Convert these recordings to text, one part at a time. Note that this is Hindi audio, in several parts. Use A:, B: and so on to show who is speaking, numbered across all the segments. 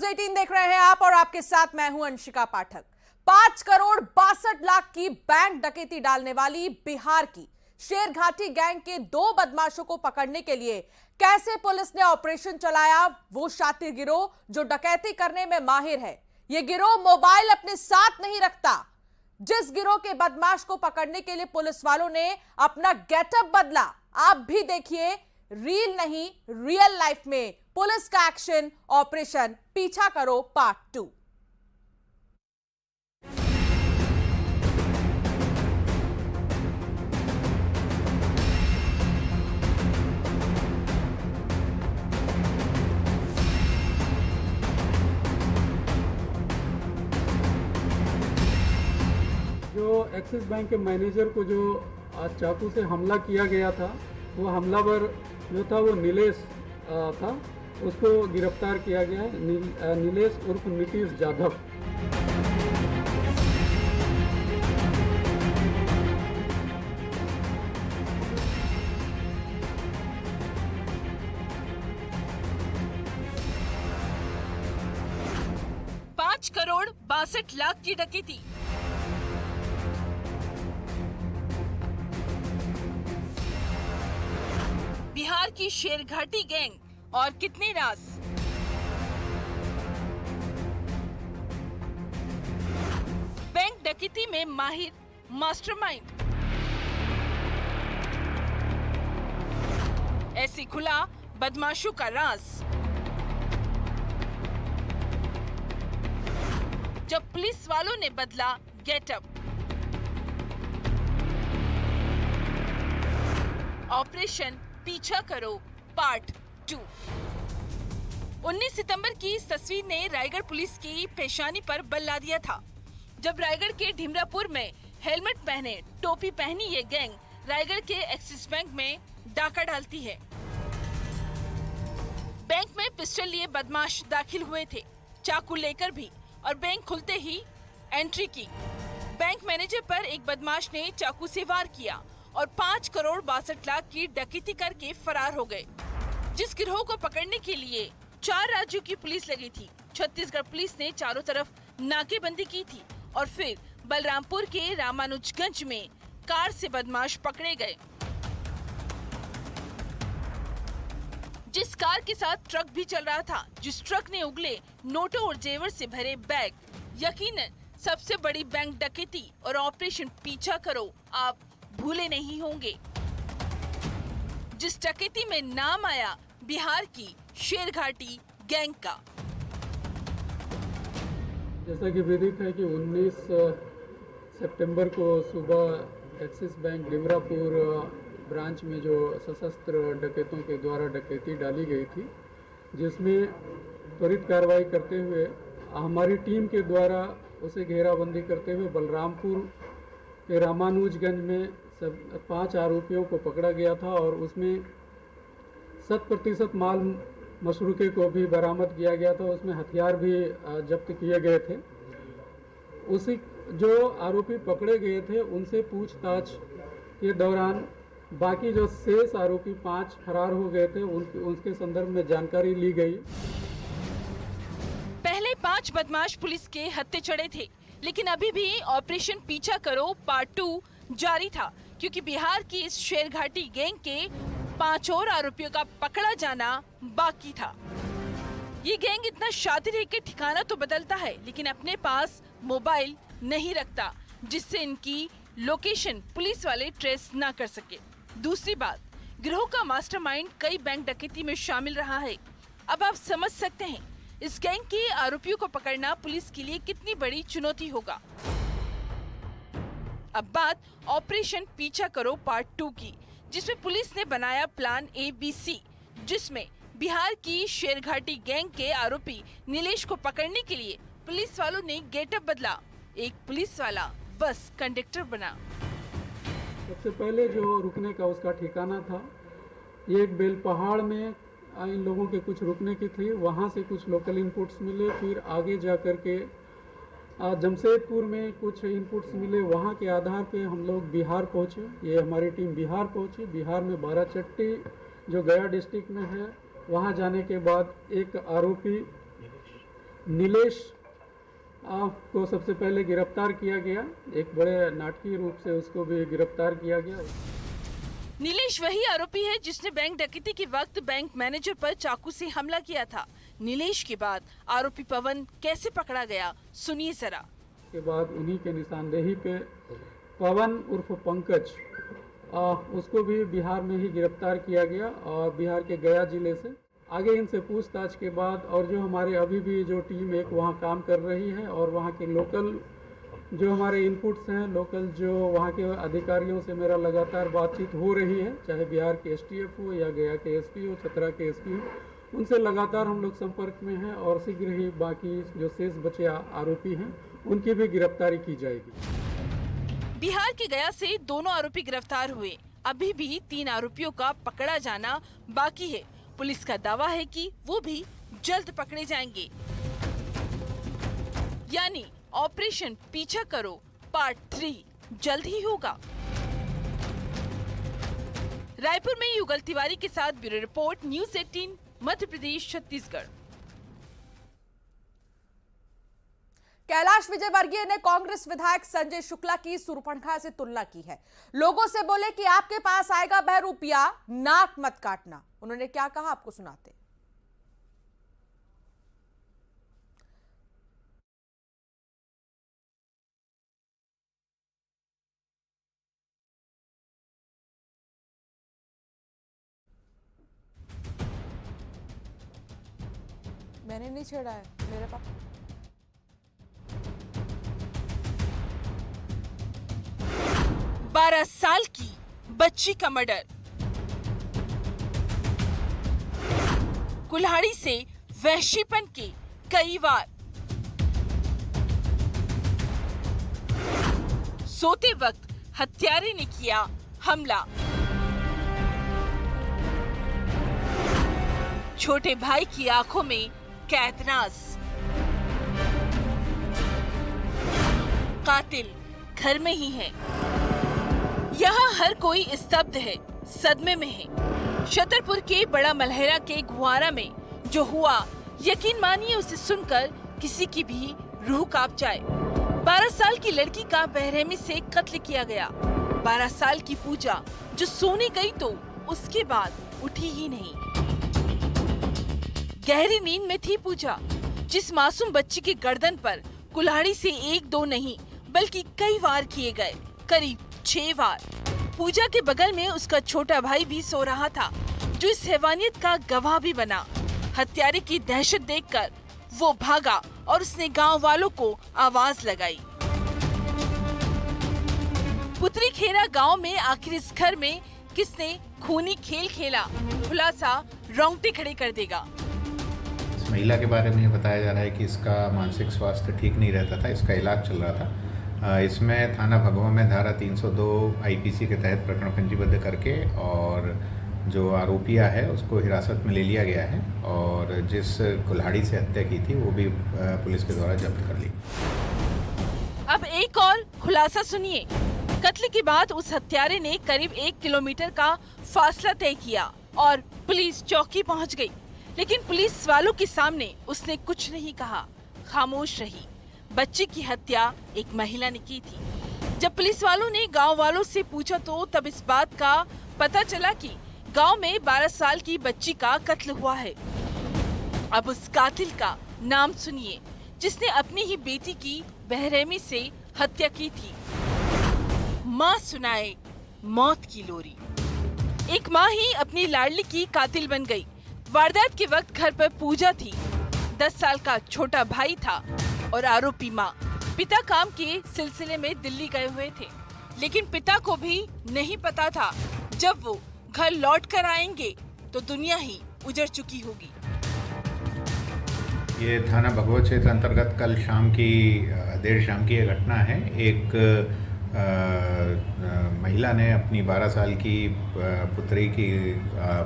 A: 18 देख रहे हैं आप और आपके साथ मैं हूं अंशिका पाठक। 5 करोड़ 62 लाख की बैंक डकैती डालने वाली बिहार की शेरघाटी गैंग के 2 बदमाशों को पकड़ने के लिए कैसे पुलिस ने ऑपरेशन चलाया। वो शातिर गिरोह जो डकैती करने में माहिर है। यह गिरोह मोबाइल अपने साथ नहीं रखता। जिस गिरोह के बदमाश को पकड़ने के लिए पुलिस वालों ने अपना गेटअप बदला, आप भी देखिए। रील नहीं, रियल लाइफ में पुलिस का एक्शन, ऑपरेशन पीछा करो पार्ट 2।
B: जो एक्सिस बैंक के मैनेजर को जो आज चाकू से हमला किया गया था, वो हमलावर जो था वो नीलेश था। उसको गिरफ्तार किया गया है। नीलेश उर्फ नीतीश जाधव।
C: ₹5 करोड़ 62 लाख की डकैती। बिहार की शेरघाटी गैंग और कितने राज। बैंक डकैती में माहिर मास्टरमाइंड। ऐसे खुला बदमाशों का राज। जब पुलिस वालों ने बदला गेटअप। ऑपरेशन पीछा करो पार्ट 2। 19 सितंबर की इस तस्वीर ने रायगढ़ पुलिस की पेशानी पर बल ला दिया था, जब रायगढ़ के ढिमरापुर में हेलमेट पहने, टोपी पहनी ये गैंग रायगढ़ के एक्सिस बैंक में डाका डालती है। बैंक में पिस्टल लिए बदमाश दाखिल हुए थे, चाकू लेकर भी, और बैंक खुलते ही एंट्री की। बैंक मैनेजर पर एक बदमाश ने चाकू से वार किया और 5 करोड़ 62 लाख की डकैती करके फरार हो गए। जिस गिरोह को पकड़ने के लिए 4 राज्यों की पुलिस लगी थी, छत्तीसगढ़ पुलिस ने चारों तरफ नाकेबंदी की थी और फिर बलरामपुर के रामानुजगंज में कार से बदमाश पकड़े गए। जिस कार के साथ ट्रक भी चल रहा था, जिस ट्रक ने उगले नोटों और जेवर से भरे बैग, यकीनन सबसे बड़ी बैंक डकैती और ऑपरेशन पीछा करो आप भूले नहीं होंगे। जिस डकैती में नाम आया बिहार की शेरघाटी गैंग का।
B: जैसा कि विदित है कि 19 सितंबर को सुबह एक्सिस बैंक ढिमरापुर ब्रांच में जो सशस्त्र डकैतों के द्वारा डकैती डाली गई थी, जिसमें त्वरित कार्रवाई करते हुए हमारी टीम के द्वारा उसे घेराबंदी करते हुए बलरामपुर के रामानुजगंज में 5 आरोपियों को पकड़ा गया था और उसमें 100% माल मशरूके को भी बरामद किया गया था। उसमें हथियार भी जब्त किए गए थे। उसी जो आरोपी पकड़े गए थे उनसे पूछताछ के दौरान बाकी जो शेष आरोपी 5 फरार हो गए थे, उनके संदर्भ में जानकारी ली गई।
C: पहले 5 बदमाश पुलिस के हत्थे चढ़े थे, लेकिन अभी भी ऑपरेशन पीछा करो पार्ट 2 जारी था, क्योंकि बिहार की इस शेरघाटी गैंग के 5 और आरोपियों का पकड़ा जाना बाकी था। ये गैंग इतना शातिर है कि ठिकाना तो बदलता है, लेकिन अपने पास मोबाइल नहीं रखता, जिससे इनकी लोकेशन पुलिस वाले ट्रेस ना कर सके। दूसरी बात, गिरोह का मास्टरमाइंड कई बैंक डकैती में शामिल रहा है। अब आप समझ सकते हैं इस गैंग के आरोपियों को पकड़ना पुलिस के लिए कितनी बड़ी चुनौती होगा। अब बात ऑपरेशन पीछा करो पार्ट 2 की, जिसमें पुलिस ने बनाया प्लान ABC, जिसमें बिहार की शेरघाटी गैंग के आरोपी नीलेश को पकड़ने के लिए पुलिस वालों ने गेटअप बदला। एक पुलिस वाला बस कंडक्टर बना।
B: सबसे पहले जो रुकने का उसका ठिकाना था, ये एक बेल पहाड़ में इन लोगों के कुछ रुकने की थी। वहाँ से कुछ लोकल इनपुट्स मिले, फिर आगे जा कर के जमशेदपुर में कुछ इनपुट्स मिले। वहाँ के आधार पे हम लोग बिहार पहुँचे। ये हमारी टीम बिहार पहुँची। बिहार में बाराचट्टी जो गया डिस्ट्रिक्ट में है, वहाँ जाने के बाद एक आरोपी नीलेश को सबसे पहले गिरफ्तार किया गया। एक बड़े नाटकीय रूप से उसको भी गिरफ्तार किया गया।
C: नीलेश वही आरोपी है जिसने बैंक डकैती के वक्त बैंक मैनेजर पर चाकू से हमला किया था। नीलेश के बाद आरोपी पवन कैसे पकड़ा गया, सुनिए जरा।
B: के बाद उन्हीं के निशानदेही पे पवन उर्फ पंकज उसको भी बिहार में ही गिरफ्तार किया गया और बिहार के गया जिले से। आगे इनसे पूछताछ के बाद और जो हमारे अभी भी जो टीम एक वहाँ काम कर रही है और वहाँ के लोकल जो हमारे इनपुट्स हैं, लोकल जो वहाँ के अधिकारियों से मेरा लगातार बातचीत हो रही है, चाहे बिहार के एसटीएफ हो या गया के एसपी हो, छतरा के एसपी हो, उनसे लगातार हम लोग संपर्क में हैं और शीघ्र ही बाकी जो शेष बचे आरोपी हैं उनकी भी गिरफ्तारी की जाएगी।
C: बिहार के गया से दोनों आरोपी गिरफ्तार हुए। अभी भी 3 आरोपियों का पकड़ा जाना बाकी है। पुलिस का दावा है कि वो भी जल्द पकड़े जाएंगे। यानी ऑपरेशन पीछा करो पार्ट 3 जल्द ही होगा। रायपुर में युगल तिवारी के साथ bureau report, news 18 Madhya Pradesh Chhattisgarh.
A: Kailash Vijayvargiya ने कांग्रेस विधायक संजय शुक्ला की सूर्पणखा से तुलना की है। लोगों से बोले कि आपके पास आएगा बहरूपिया, नाक मत काटना। उन्होंने क्या कहा आपको सुनाते। मैंने नहीं छेड़ा है, मेरे पास
C: 12 साल की बच्ची का मर्डर, कुल्हाड़ी से वहशीपन के कई वार, सोते वक्त हत्यारे ने किया हमला, छोटे भाई की आंखों में कैदनास, कातिल घर में ही है। यहाँ हर कोई स्तब्ध है, सदमे में है। छतरपुर के बड़ा मलहरा के गुआरा में जो हुआ, यकीन मानिए उसे सुनकर किसी की भी रूह कांप जाए। 12 साल की लड़की का बेरहमी से कत्ल किया गया। 12 साल की पूजा जो सोने गई तो उसके बाद उठी ही नहीं। गहरी नींद में थी पूजा। जिस मासूम बच्ची की गर्दन पर कुल्हाड़ी से 1-2 नहीं बल्कि कई वार किए गए, करीब 6 वार। पूजा के बगल में उसका छोटा भाई भी सो रहा था, जो इस हैवानियत का गवाह भी बना। हत्यारे की दहशत देखकर वो भागा और उसने गांव वालों को आवाज लगाई। पुत्री खेरा गांव में आखिर इस घर में किसने खूनी खेल खेला, खुलासा रोंगटे खड़े कर देगा।
D: इस महिला के बारे में बताया जा रहा है कि इसका मानसिक स्वास्थ्य ठीक नहीं रहता था, इसका इलाज चल रहा था। इसमें थाना भगवा में धारा 302 आईपीसी के तहत प्रकरण पंजीबद्ध करके और जो आरोपिया है उसको हिरासत में ले लिया गया है और जिस कुल्हाड़ी से हत्या की थी वो भी पुलिस के द्वारा जब्त कर ली।
C: अब एक और खुलासा सुनिए। कत्ल के बाद उस हत्यारे ने करीब 1 किलोमीटर का फासला तय किया और पुलिस चौकी पहुंच गई, लेकिन पुलिस वालों के सामने उसने कुछ नहीं कहा, खामोश रही। बच्ची की हत्या एक महिला ने की थी। जब पुलिस वालों ने गांव वालों से पूछा तो तब इस बात का पता चला कि गांव में 12 साल की बच्ची का कत्ल हुआ है। अब उस कातिल का नाम सुनिए, जिसने अपनी ही बेटी की बेरहमी से हत्या की थी। माँ सुनाए मौत की लोरी। एक माँ ही अपनी लाडली की कातिल बन गई। वारदात के वक्त घर पर पूजा थी। 10 साल का छोटा भाई था और आरोपी माँ। पिता काम के सिलसिले में दिल्ली गए हुए थे, लेकिन पिता को भी नहीं पता था जब वो घर लौट कर आएंगे तो दुनिया ही उजड़ चुकी होगी।
D: ये थाना भगवा क्षेत्र अंतर्गत कल देर शाम की ये घटना है। एक महिला ने अपनी 12 साल की पुत्री की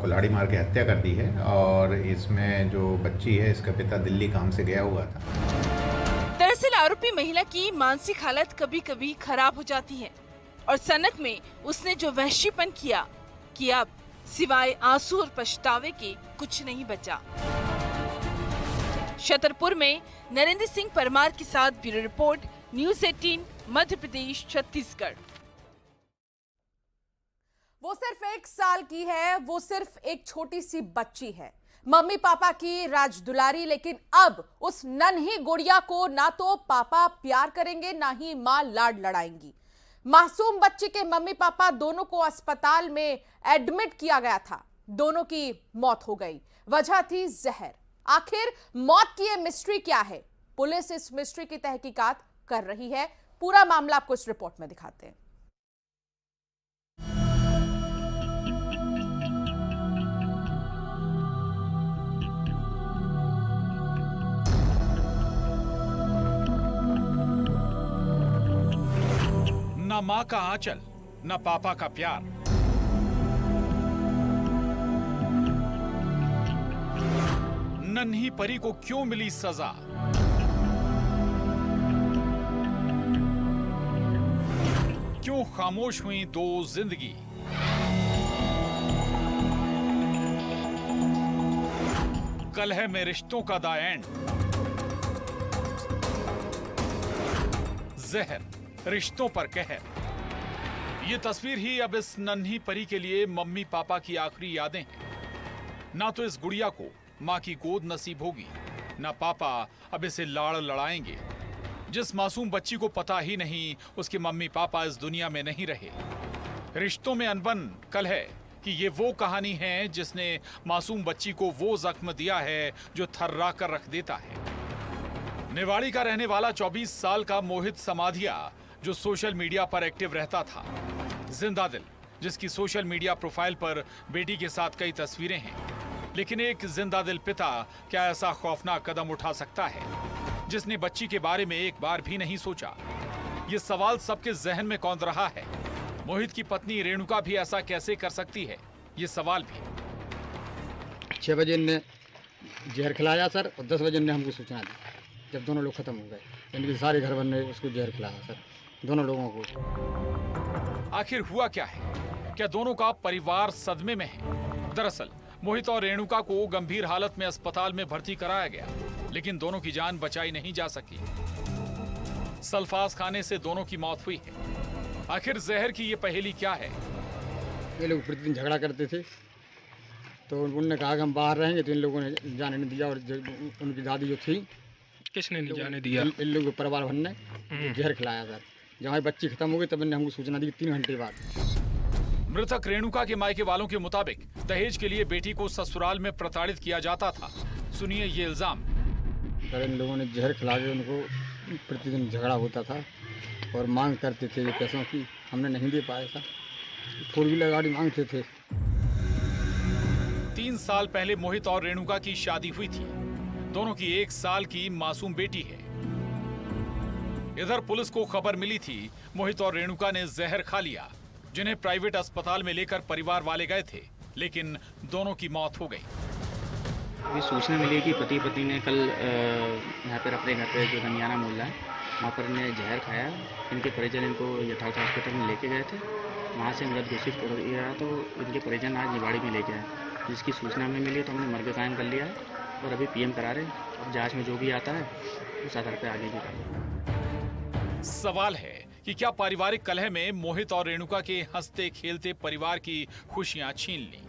D: कुल्हाड़ी मार के हत्या कर दी है और इसमें जो बच्ची है इसका पिता दिल्ली काम से गया हुआ था।
C: दरअसल आरोपी महिला की मानसिक हालत कभी कभी खराब हो जाती है और सनक में उसने जो वहशीपन किया कि अब सिवाय आंसू और पछतावे के कुछ नहीं बचा। छतरपुर में नरेंद्र सिंह परमार के साथ bureau report, news 18 Madhya Pradesh Chhattisgarh.
A: वो सिर्फ 1 साल की है, वो सिर्फ एक छोटी सी बच्ची है, मम्मी पापा की राजदुलारी। लेकिन अब उस नन्ही गुड़िया को ना तो पापा प्यार करेंगे, ना ही मां लाड लड़ाएंगी। मासूम बच्ची के मम्मी पापा दोनों को अस्पताल में एडमिट किया गया था। दोनों की मौत हो गई, वजह थी जहर। आखिर मौत की ये मिस्ट्री क्या है? पुलिस इस मिस्ट्री की तहकीकात कर रही है। पूरा मामला आपको इस रिपोर्ट में दिखाते हैं।
E: न माँ का आंचल, न पापा का प्यार। नन्ही परी को क्यों मिली सजा? क्यों खामोश हुई 2 जिंदगी? कलह में रिश्तों का द एंड। जहर, रिश्तों पर कहर। ये तस्वीर ही अब इस नन्ही परी के लिए मम्मी पापा की आखिरी यादें हैं। ना तो इस गुड़िया को माँ की गोद नसीब होगी, ना पापा अब इसे लाड़ लड़ाएंगे। जिस मासूम बच्ची को पता ही नहीं उसके मम्मी पापा इस दुनिया में नहीं रहे। रिश्तों में अनबन, कलह कि ये वो कहानी है जिसने मासूम बच्ची को वो जख्म दिया है जो थर्रा कर रख देता है। निवाड़ी का रहने वाला 24 साल का मोहित समाधिया, जो सोशल मीडिया पर एक्टिव रहता था। जिंदा दिल, जिसकी सोशल मीडिया प्रोफाइल पर बेटी के साथ कई तस्वीरें हैं। लेकिन एक जिंदा दिल पिता क्या ऐसा खौफनाक कदम उठा सकता है जिसने बच्ची के बारे में एक बार भी नहीं सोचा? ये सवाल सबके जहन में कौंध रहा है। मोहित की पत्नी रेणुका भी ऐसा कैसे कर सकती है, ये सवाल भी।
F: 6 बजे ने जहर खिलाया सर, और 10 बजे ने हमको सूचना दी जब दोनों लोग खत्म हो गए। यानी कि सारे घर वालों ने उसको जहर खिलाया सर, दोनों लोगों को।
E: आखिर हुआ क्या है? क्या दोनों का परिवार सदमे में है? दरअसल मोहित और रेणुका को गंभीर हालत में अस्पताल में भर्ती कराया गया, लेकिन दोनों की जान बचाई नहीं जा सकी। सल्फास खाने से दोनों की मौत हुई है। आखिर जहर की ये पहेली क्या है?
F: ये लोग प्रतिदिन झगड़ा करते थे, तो उन्होंने कहा कि हम बाहर रहेंगे, तो इन लोगों ने जाने नहीं दिया। और उनकी दादी जो थी,
G: किसने नहीं जाने दिया?
F: इन लोगों के परिवार भर ने जहर खिलाया सर। जब बच्ची खत्म हो गई तब इन्होंने हमको सूचना दी 3 घंटे बाद।
E: मृतक रेणुका के मायके वालों के मुताबिक दहेज के लिए बेटी को ससुराल में प्रताड़ित किया जाता था। सुनिए ये इल्जाम।
F: सर इन लोगों ने जहर खिला के उनको प्रतिदिन झगड़ा होता था और मांग करते थे ये पैसों की, हमने नहीं दे पाया था। 4 व्हीलर गाड़ी मांगते थे।
E: 3 साल पहले मोहित और रेणुका की शादी हुई थी। दोनों की 1 साल की मासूम बेटी है। इधर पुलिस को खबर मिली थी मोहित और रेणुका ने जहर खा लिया, जिन्हें प्राइवेट अस्पताल में लेकर परिवार वाले गए थे, लेकिन दोनों की मौत हो गई।
H: ये सूचना मिली कि पति पत्नी ने कल यहाँ पर अपने घर पे जो धनियाना मोहल्ला है वहाँ पर इन्हें जहर खाया। इनके परिजन इनको यथार्थ हॉस्पिटल में लेके गए थे, वहाँ से मृत घोषित कर दिया। तो इनके परिजन आज निवाड़ी में लेके आए, जिसकी सूचना हमें मिली तो हमने मर्ग कायम कर लिया है और अभी पीएम करा रहे। अब जाँच में जो भी आता है उस आधार पर आगे की कार्रवाई।
E: सवाल है कि क्या पारिवारिक कलह में मोहित और रेणुका के हंसते खेलते परिवार की खुशियां छीन ली?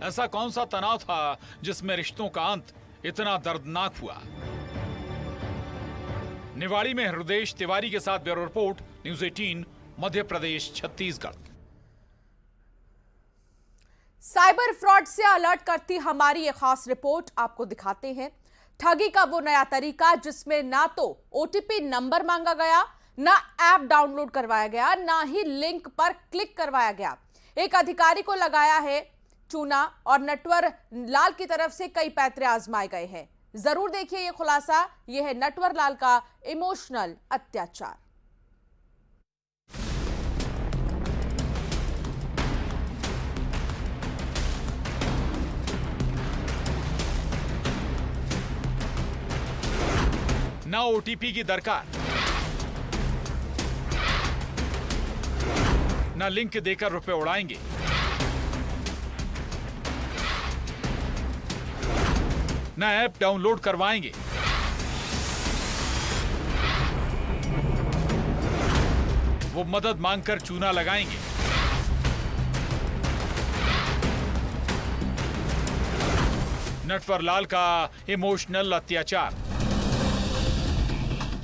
E: ऐसा कौन सा तनाव था जिसमें रिश्तों का अंत इतना दर्दनाक हुआ? निवाड़ी में हृदय तिवारी के साथ bureau report, news 18 Madhya Pradesh Chhattisgarh.
A: Cyber fraud से अलर्ट करती हमारी ये खास रिपोर्ट आपको दिखाते हैं ठगी का वो नया तरीका जिसमें ना तो ओटीपी नंबर मांगा गया, ना ऐप डाउनलोड करवाया गया, ना ही लिंक पर क्लिक करवाया गया। एक अधिकारी को लगाया है चूना और नटवर लाल की तरफ से कई पैतरे आजमाए गए हैं। जरूर देखिए ये खुलासा। यह है नटवर लाल का इमोशनल अत्याचार।
E: ना ओटीपी की दरकार, ना लिंक देकर रुपए उड़ाएंगे। न ऐप डाउनलोड करवाएंगे, वो मदद मांगकर चूना लगाएंगे, नटवरलाल का इमोशनल अत्याचार।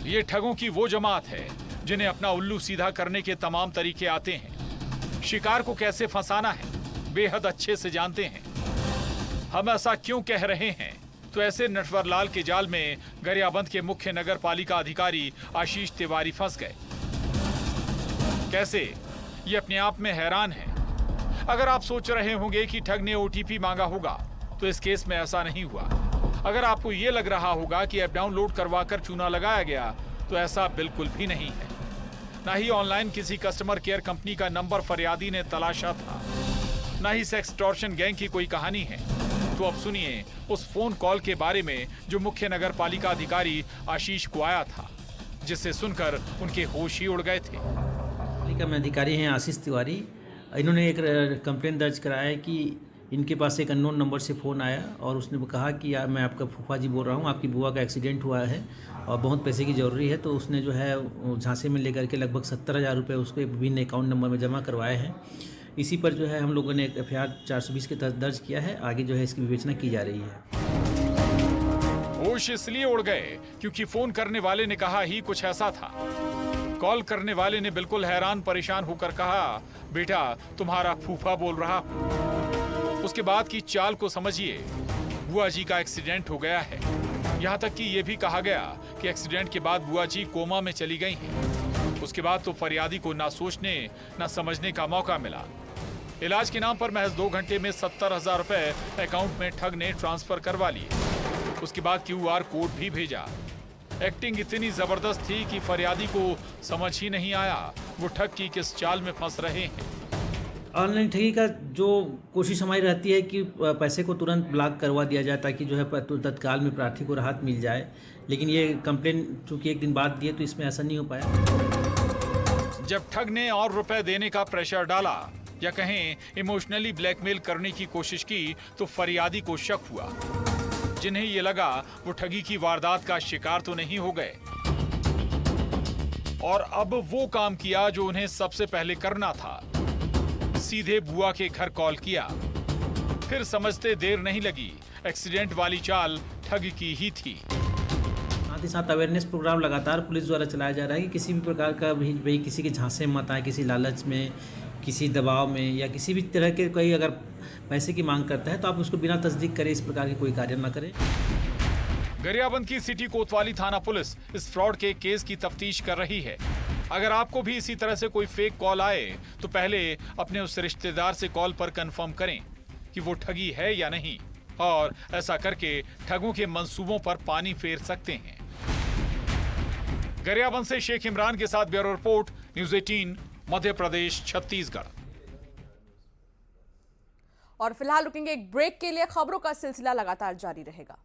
E: ये ठगों की वो जमात है जिन्हें अपना उल्लू सीधा करने के तमाम तरीके आते हैं। शिकार को कैसे फंसाना है बेहद अच्छे से जानते हैं। हम ऐसा क्यों कह रहे हैं? तो ऐसे नटवरलाल के जाल में गरियाबंद के मुख्य नगर पालिका अधिकारी आशीष तिवारी फंस गए। कैसे? ये अपने आप में हैरान है। अगर आप सोच रहे होंगे कि ठग ने ओटीपी मांगा होगा, तो इस केस में ऐसा नहीं हुआ। अगर आपको ये लग रहा होगा कि ऐप डाउनलोड करवाकर चूना लगाया गया, तो ऐसा बिल्कुल भी नहीं है। ना ही ऑनलाइन किसी कस्टमर केयर कंपनी का नंबर फरियादी ने तलाशा था, ना ही सेक्सटॉर्शन गैंग की कोई कहानी है। तो अब सुनिए उस फोन कॉल के बारे में जो मुख्य नगर पालिका अधिकारी आशीष को आया था, जिसे सुनकर उनके होश ही उड़ गए थे।
I: पालिका में अधिकारी हैं आशीष तिवारी। इन्होंने एक कंप्लेंट दर्ज कराया है कि इनके पास एक अननोन नंबर से फ़ोन आया और उसने कहा कि यार मैं आपका फूफा जी बोल रहा हूँ, आपकी बुआ का एक्सीडेंट हुआ है और बहुत पैसे की ज़रूरी है। तो उसने जो है झांसे में लेकर के लगभग 70,000 रुपये उसको विभिन्न अकाउंट नंबर में जमा करवाए हैं। इसी पर जो है हम लोगों ने FIR 420 के तहत दर्ज किया है। आगे जो है इसकी विवेचना की जा रही है।
E: होश इसलिए उड़ गए क्योंकि फोन करने वाले ने कहा ही कुछ ऐसा था। कॉल करने वाले ने बिल्कुल हैरान परेशान होकर कहा, बेटा तुम्हारा फूफा बोल रहा हूं। उसके बाद की चाल को समझिए। बुआ जी का एक्सीडेंट हो गया है। यहाँ तक कि ये भी कहा गया कि एक्सीडेंट के बाद बुआ जी कोमा में चली गई हैं। उसके बाद तो फरियादी को ना सोचने ना समझने का मौका मिला। इलाज के नाम पर महज 2 घंटे में 70,000 रुपए अकाउंट में ठग ने ट्रांसफर करवा लिए। उसके बाद QR कोड भी भेजा। एक्टिंग इतनी जबरदस्त थी कि फरियादी को समझ ही नहीं आया वो ठग की किस चाल में फंस रहे हैं।
I: ऑनलाइन ठगी का जो कोशिश हमारी रहती है कि पैसे को तुरंत ब्लॉक करवा दिया जाए ताकि जो है तत्काल में प्रार्थी को राहत मिल जाए। लेकिन ये कंप्लेन चूंकि एक दिन बाद दिए तो इसमें ऐसा नहीं हो पाया।
E: जब ठग ने और रुपए देने का प्रेशर डाला या कहें इमोशनली ब्लैकमेल करने की कोशिश की, तो फरियादी को शक हुआ। जिन्हें ये लगा वो ठगी की वारदात का शिकार तो नहीं हो गए, और अब वो काम किया जो उन्हें सबसे पहले करना था। सीधे बुआ के घर कॉल किया। फिर समझते देर नहीं लगी, एक्सीडेंट वाली चाल ठग की ही थी।
I: साथ ही साथ अवेयरनेस प्रोग्राम लगातार पुलिस द्वारा चलाया जा रहा है कि किसी भी प्रकार का भी किसी के झांसे में मत आए, किसी लालच में, किसी दबाव में या किसी भी तरह के कोई अगर पैसे की मांग करता है तो आप उसको बिना तस्दीक करे इस प्रकार की कोई कार्य न करें।
E: गरियाबंद की सिटी कोतवाली थाना पुलिस इस फ्रॉड के केस की तफ्तीश कर रही है। अगर आपको भी इसी तरह से कोई फेक कॉल आए तो पहले अपने उस रिश्तेदार से कॉल पर कंफर्म करें कि वो ठगी है या नहीं, और ऐसा करके ठगों के मंसूबों पर पानी फेर सकते हैं। गरियाबंद से शेख इमरान के साथ bureau report, news 18 Madhya Pradesh Chhattisgarh.
A: और फिलहाल रुकेंगे एक ब्रेक के लिए। खबरों का सिलसिला लगातार जारी रहेगा।